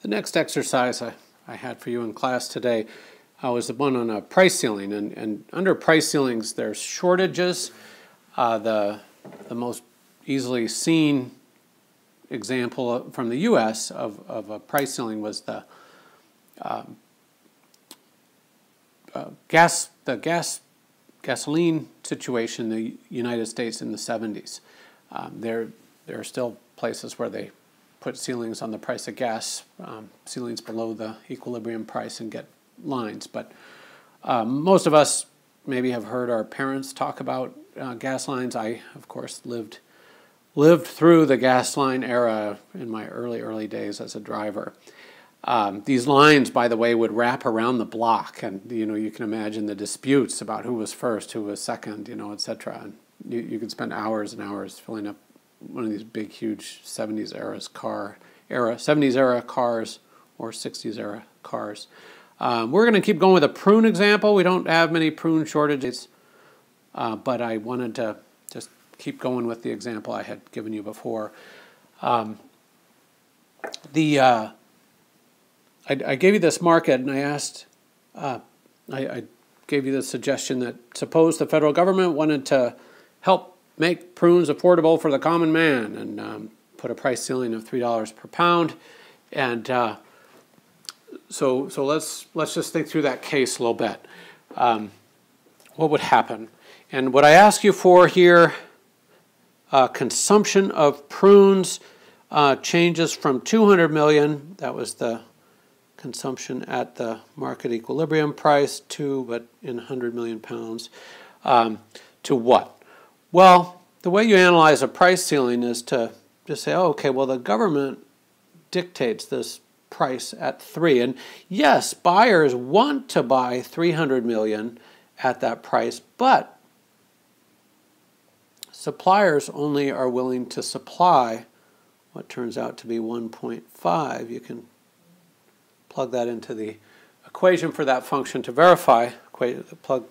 The next exercise I had for you in class today was the one on a price ceiling. And under price ceilings, there's shortages. The most easily seen example from the U.S. of a price ceiling was the gasoline situation in the United States in the 70s. There are still places where they put ceilings on the price of gas, ceilings below the equilibrium price, and get lines. But most of us maybe have heard our parents talk about gas lines. I, of course, lived through the gas line era in my early days as a driver. These lines, by the way, would wrap around the block, and you can imagine the disputes about who was first, who was second, etc. And you could spend hours and hours filling up one of these big, huge 70s era cars or 60s era cars. We're going to keep going with a prune example. We don't have many prune shortages, but I wanted to just keep going with the example I had given you before. I gave you this market, and I asked, I gave you the suggestion that suppose the federal government wanted to help make prunes affordable for the common man, and put a price ceiling of $3 per pound. And so let's just think through that case a little bit. What would happen? And what I ask you for here, consumption of prunes changes from 200 million, that was the consumption at the market equilibrium price, but in 100 million pounds, to what? Well, the way you analyze a price ceiling is to just say, oh, okay, well, the government dictates this price at 3. And yes, buyers want to buy 300 million at that price, but suppliers only are willing to supply what turns out to be 1.5. You can plug that into the equation for that function to verify. Plug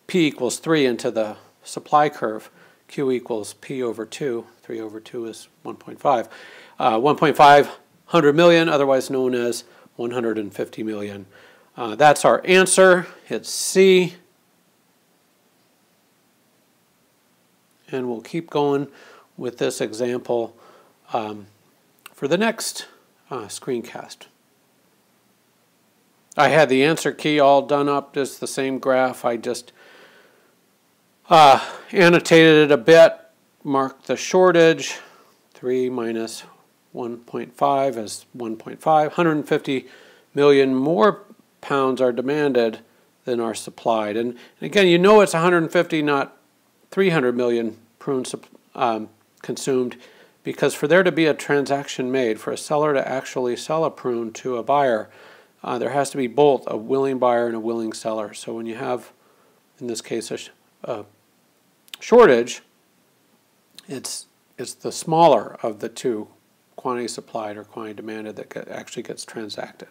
P equals 3 into the supply curve. Q equals P over 2. 3 over 2 is 1.5. 1.5, 100 million, otherwise known as 150 million. That's our answer. Hit C. And we'll keep going with this example for the next screencast. I had the answer key all done up, just the same graph. I just annotated it a bit, marked the shortage. 3 minus 1.5 is 1.5. 150 million more pounds are demanded than are supplied. And again, it's 150, not 300 million prunes consumed, because for there to be a transaction made, for a seller to actually sell a prune to a buyer, there has to be both a willing buyer and a willing seller. So when you have, in this case, a shortage, it's the smaller of the two, quantity supplied or quantity demanded, that actually gets transacted.